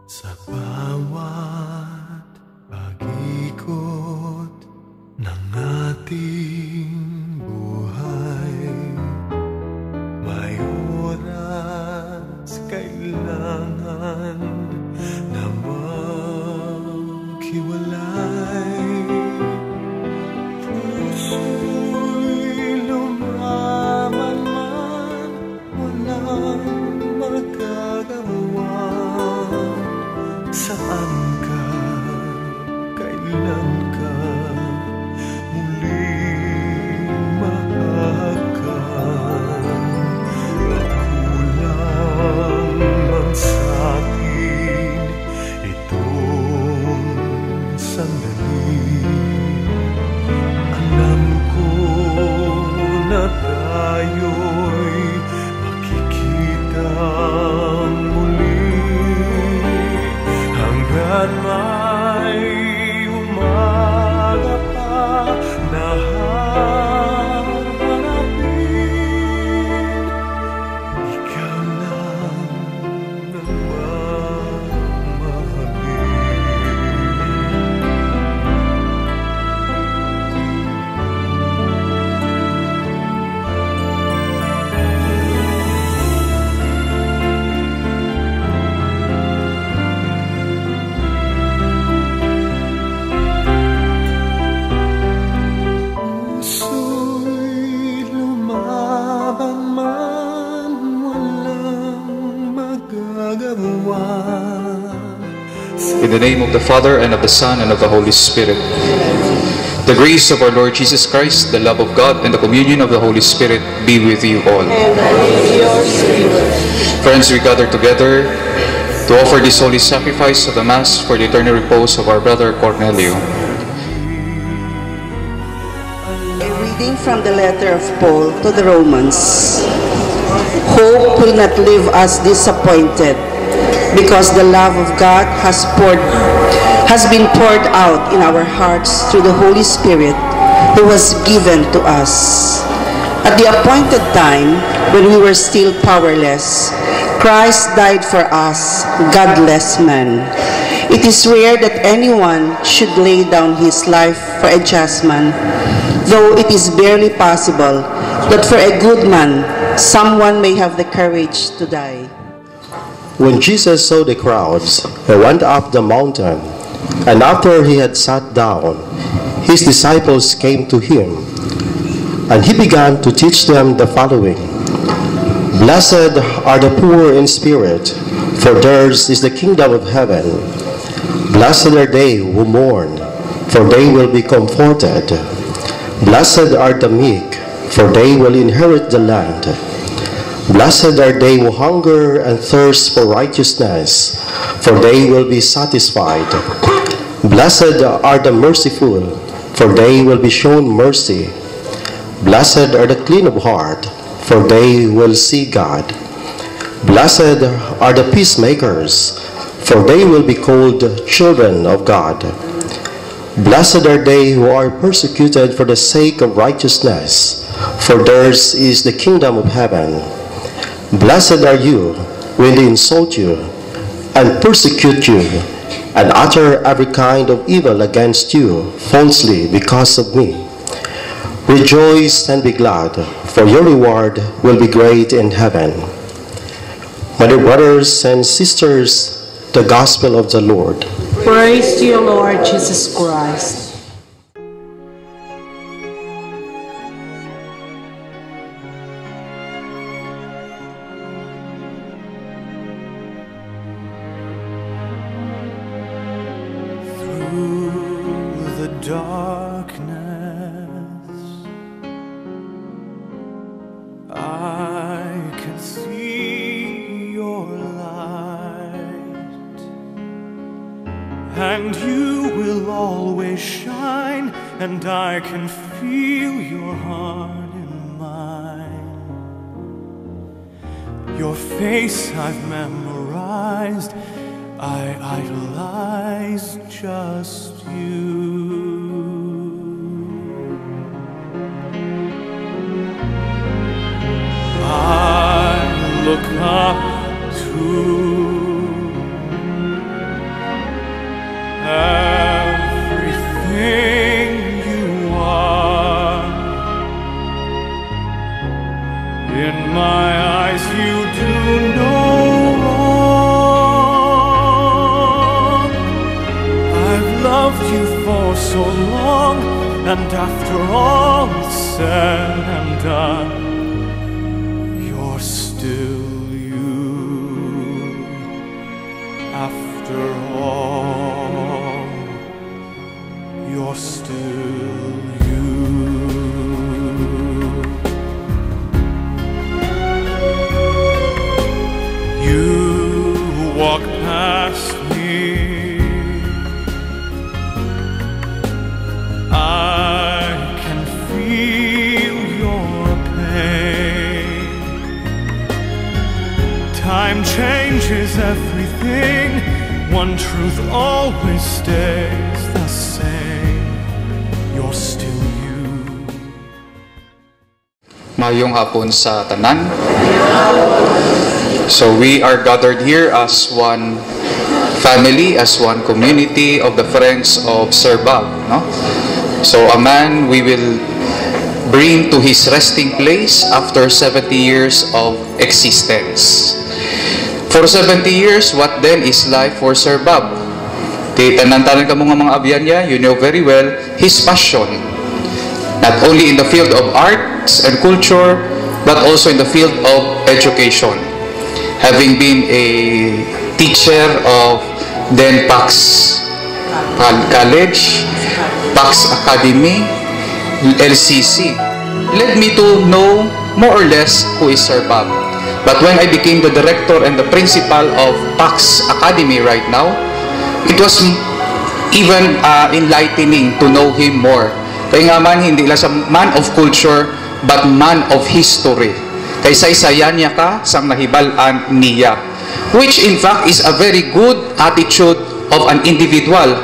Sa bawat pag-ikot ng ating buhay, may oras kailangan na maghiwalay. Puso'y lumaban man, walang magagawa. Saan ka, kailan ka muling mahahakan? Kulang man sa'tin itong sandali. Alam ko na tayo'y makikita muli. Hanggat may umaga pa na hahanapin, ikaw lang ang mamahalin. In the name of the Father, and of the Son, and of the Holy Spirit. The grace of our Lord Jesus Christ, the love of God, and the communion of the Holy Spirit be with you all. And with your spirit. Friends, we gather together to offer this holy sacrifice of the Mass for the eternal repose of our brother Cornelio. A reading from the letter of Paul to the Romans. Hope will not leave us disappointed, because the love of God has been poured out in our hearts through the Holy Spirit who was given to us. At the appointed time, when we were still powerless, Christ died for us, godless men. It is rare that anyone should lay down his life for a just man, though it is barely possible that for a good man, someone may have the courage to die. When Jesus saw the crowds, he went up the mountain, and after he had sat down, his disciples came to him, and he began to teach them the following. Blessed are the poor in spirit, for theirs is the kingdom of heaven. Blessed are they who mourn, for they will be comforted. Blessed are the meek, for they will inherit the land. Blessed are they who hunger and thirst for righteousness, for they will be satisfied. Blessed are the merciful, for they will be shown mercy. Blessed are the clean of heart, for they will see God. Blessed are the peacemakers, for they will be called children of God. Blessed are they who are persecuted for the sake of righteousness, for theirs is the kingdom of heaven. Blessed are you when they insult you, and persecute you, and utter every kind of evil against you falsely because of me. Rejoice and be glad, for your reward will be great in heaven. My dear brothers and sisters, the Gospel of the Lord. Praise to you, Lord Jesus Christ. Darkness, I can see your light, and you will always shine, and I can feel your heart Your face I've memorized, I idolize just you. I look up to everything you are. In my eyes you do no wrong. I've loved you for so long, and after all is said and done, you're still you. After all, you're still you. You walk past me, I can feel your pain. Time changes everything, one truth always stays the same. You're still you. Mayong hapon sa tanan. So we are gathered here as one family, as one community of the friends of Sir Bob, no? So a man we will bring to his resting place after 70 years of existence. For 70 years, what then is life for Sir Bob? Tanan-tanan ka mga abyan niya, you know very well his passion. Not only in the field of arts and culture, but also in the field of education. Having been a teacher of then Pax College, Pax Academy, LCC, led me to know more or less who is Sir Bob. But when I became the director and the principal of Pax Academy right now, it was even enlightening to know him more. Kaya nga man, hindi lang siya man of culture, but man of history. Kay say-saya niya ka sang nahibalan niya, which in fact is a very good attitude of an individual.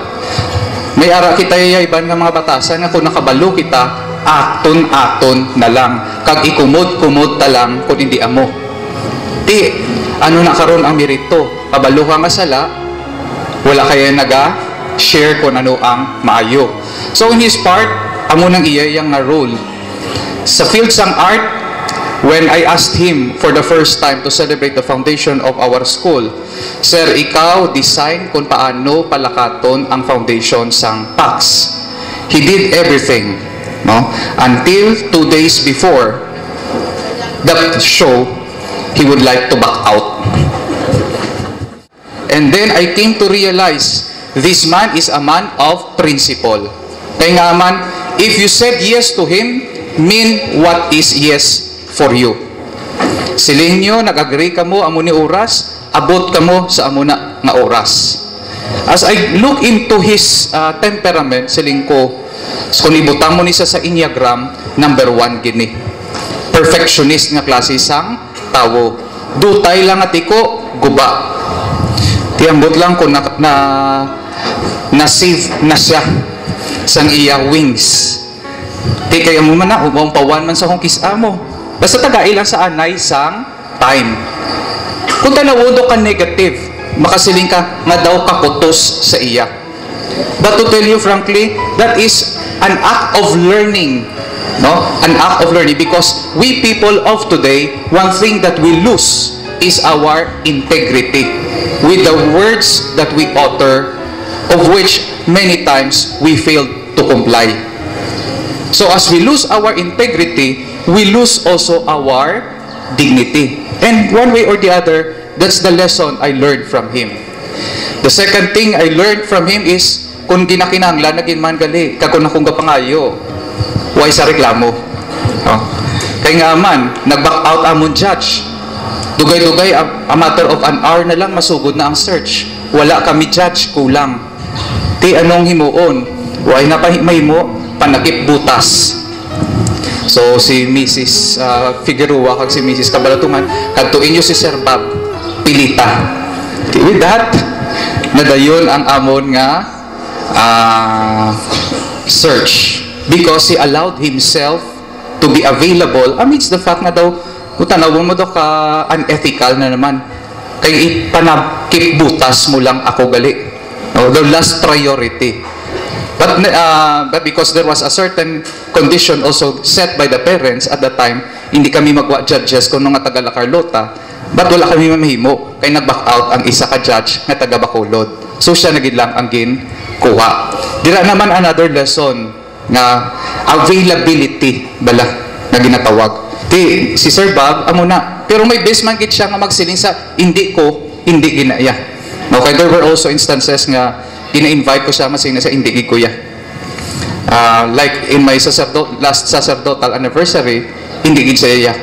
May ara kita yayban nga mga batasan nga kung nakabalo kita, aton-aton na lang, kag ikumod-kumod ta lang kung hindi amo. Di, ano na karon ang merito? Kabalo ka nga sala, wala kaya naga-share kung ano ang maayo. So in his part, amo nang iya yang nga role. Sa field sang art, when I asked him for the first time to celebrate the foundation of our school, Sir, ikaw design kung paano palakaton ang foundation sang PAX. He did everything, no? Until 2 days before the show, he would like to back out. And then I came to realize this man is a man of principle. Kaya nga man, if you said yes to him, mean what is yes for you. Siling nyo, nag-agree ka mo, amo ni oras, abot ka mo sa amo na nga oras. As I look into his temperament, siling ko, kung ibutang mo nisa sa Enneagram, number 1 gini. Perfectionist nga klase sang tawo. Dutay lang at iko, guba. Tiambot lang kung na-save na siya sang iya wings. Di kaya mo man na, pawan man sa kong kisa mo. Basta tagay lang sa anay sang time. Kung tanawodo ka negative, makasiling ka nga daw kakutos sa iya. But to tell you frankly, that is an act of learning. No? An act of learning, because we people of today, one thing that we lose is our integrity with the words that we utter, of which many times we fail to comply. So as we lose our integrity, we lose also our dignity. And one way or the other, that's the lesson I learned from him. The second thing I learned from him is, kung ginakinanglan, naging man gali, kakuna kong kapangayo, why sa reklamo? Oh. Kaya nga man, nag-back out amon judge. Dugay-dugay, a matter of an hour na lang, masugod na ang search. Wala kami judge, kulang. Ti anong himuon? Why na pa mahimo? Panakip butas. So si Mrs. Figueroa kag si Mrs. Kabalatungan kadtuin nyo si Sir Bob pilita. Okay, with that, nadayon ang amon nga search because he allowed himself to be available amidst the fact na daw tanawon mo daw ka unethical na naman kay ipanakip butas mo lang ako gali. No, the last priority. But because there was a certain condition also set by the parents at the time, hindi kami magwa judges kung nga taga La Carlota, but wala kami mamahimo kay nag-back out ang isa ka judge nga taga Bacolod. So siya nagid lang ang kuha. Dira naman another lesson nga availability bala na ginatawag. Si Sir Bob amo na, pero may best man gid siya nga magsiling sa hindi ginaya. Okay, there were also instances nga ina-invite ko siya masing sa hindi gid kuya. Like in my last sacerdotal anniversary, hindi gid siya iya.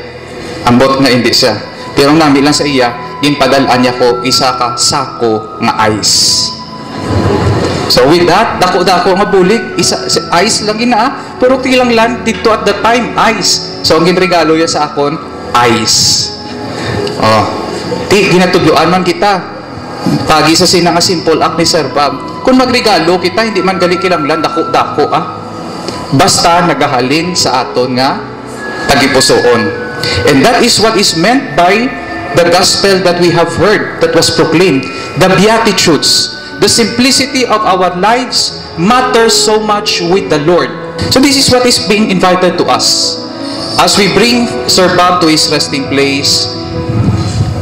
Ambot nga hindi siya. Pero nami lang sa iya, ginpadalaan niya ko isa ka sako nga ice. So with that, dako-dako nga bulig, ice lang gina, pero tilang land dito at the time, ice. So ang ginregalo niya sa akon, ice. Ginatudloan man kita. Pagi sa sina nga simple act ni Sir Bob. Kung magregalo kita, hindi man gali kinanglan, dako-dako Basta nagahalin sa aton nga tagipusoon. And that is what is meant by the gospel that we have heard, that was proclaimed. The Beatitudes. The simplicity of our lives matters so much with the Lord. So this is what is being invited to us. As we bring Sir Bob to his resting place,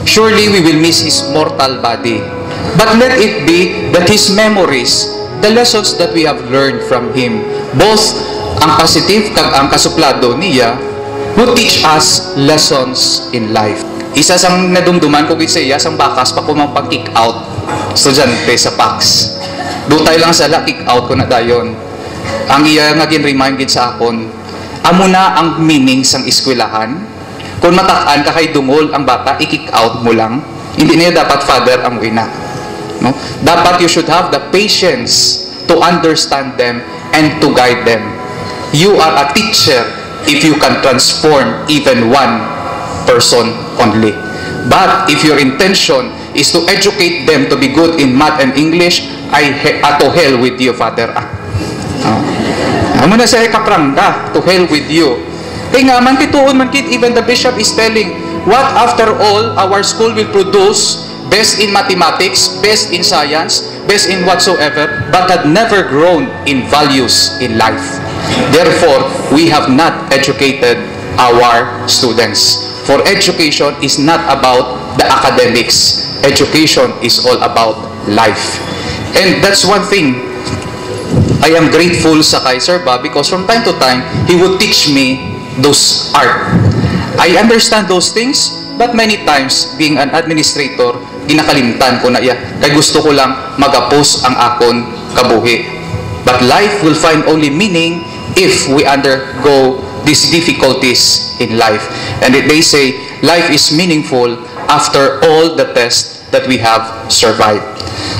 surely we will miss his mortal body. But let it be that his memories, the lessons that we have learned from him, both ang positive kag ang kasuplado niya, will teach us lessons in life. Isa sang nadumduman ko sa iya, sang bakas pa ko pag-kick out estudyante sa PAX. Dutay lang sala, kick out ko na dayon. Ang iya nga gin-remind gid sa akon, amo na ang meaning sang eskwelahan. Kung mataan ka kay dungol ang bata, i-kick out mo lang. Hindi niya dapat father ang ina. No? Dapat you should have the patience to understand them and to guide them. You are a teacher if you can transform even one person only. But if your intention is to educate them to be good in math and English, to hell with you, Father. Amo na sa kaprangga, to hell with you. Kaya nga man tituon man kit, even the bishop is telling, what after all our school will produce, best in mathematics, best in science, best in whatsoever, but had never grown in values in life. Therefore, we have not educated our students. For education is not about the academics. Education is all about life. And that's one thing I am grateful sa kay Sir Bob, because from time to time, he would teach me those art. I understand those things, but many times, being an administrator, ginakalimtan ko na iya. Kaya gusto ko lang magapos ang akon kabuhi. But life will find only meaning if we undergo these difficulties in life. And they say, life is meaningful after all the tests that we have survived.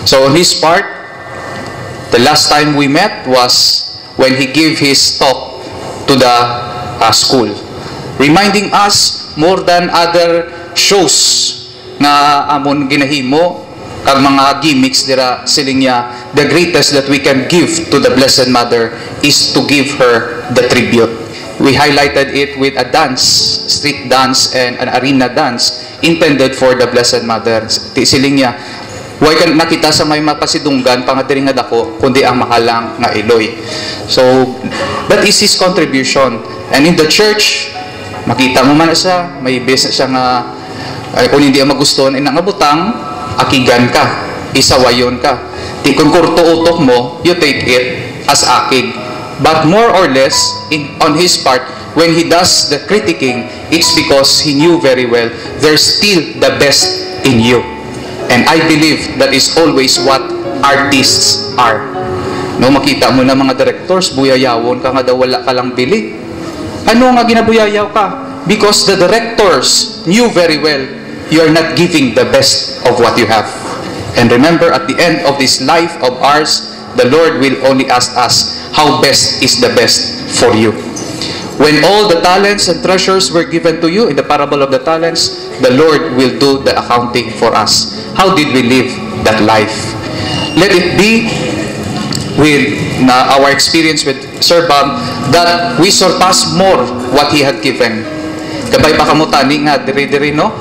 So on his part, the last time we met was when he gave his talk to the school, reminding us more than other shows na amon ginahimo kag mga gimmicks dira siling niya, the greatest that we can give to the Blessed Mother is to give her the tribute. We highlighted it with a dance, street dance and an arena dance intended for the Blessed Mother. Siling niya, way ka nakita sa may mapasidunggan pangadiri nga dako kundi ang mahalang nga Eloy. So that is his contribution. And in the church, makita mo man siya, may best siya nga kung hindi magustuhan inang butang, akigan ka, isawayon ka. Di kung kurto utok mo, you take it as akig. But more or less, on his part, when he does the critiquing, it's because he knew very well there's still the best in you. And I believe that is always what artists are. No, makita mo na mga directors, buyayawon ka nga daw wala ka lang bili. Ano nga ginabuyayaw ka? Because the directors knew very well you are not giving the best of what you have. And remember, at the end of this life of ours, the Lord will only ask us how best is the best for you. When all the talents and treasures were given to you in the parable of the talents, the Lord will do the accounting for us. How did we live that life? Let it be with our experience with Sir Bob that we surpass more what he had given. Kabay pa kamutani nga diri-diri no?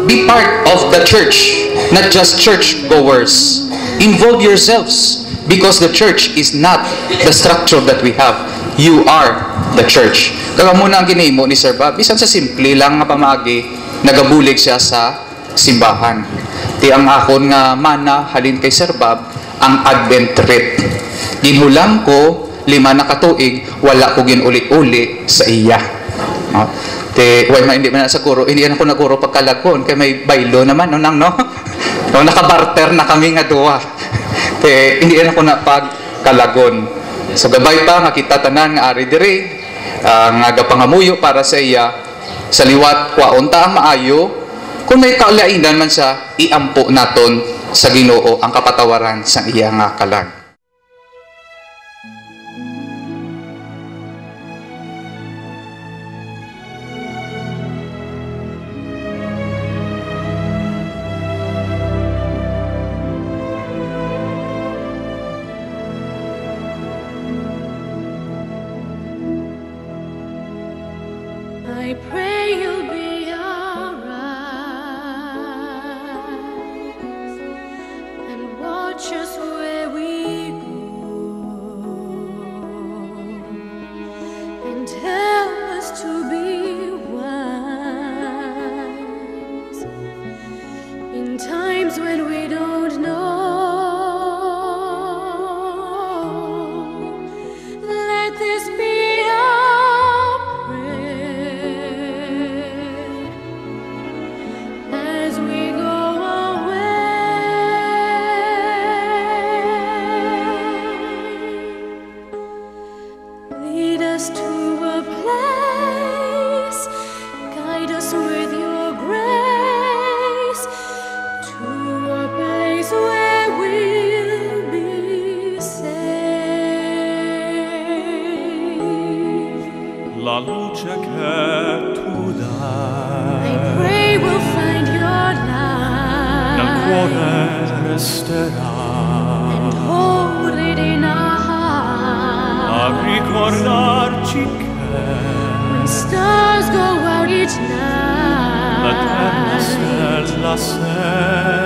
Be part of the church, not just church goers. Involve yourselves because the church is not the structure that we have. You are the church. Kaya muna ang ginahimo ni Sir Bob, bisan sa simple lang nga pamagi, nagabulig siya sa simbahan. Ti ang akon nga mana halin kay Sir Bob, ang Advent trip. Ginhulam ko 5 na katuig, wala ko ginuli-uli sa iya. No? Hindi man sa kuro, hindi na ko naguro pagkalagkon, kaya may baylo naman, no? No, nakabarter na kami nga duwa. Hindi na ko na pagkalagon. So gabay pa, nga kita tanan nga ari diri, nga gapangamuyo para sa iya, sa liwat, kwaunta ang maayo, kung may kaulainan man sa iampo naton sa Ginoo ang kapatawaran sa iya nga kalag. I pray you'll be alright and watch us where we go and help us to be wise in times when we don't know. Let this be our prayer as we go away. Lead us to a place, guide us with your grace, to a place where we'll be safe. La luce che tu I dai pray we'll find your nel light cuore resterà and hold it in our a heart. ricordarci che When stars go out each l'eterna night, stella sei.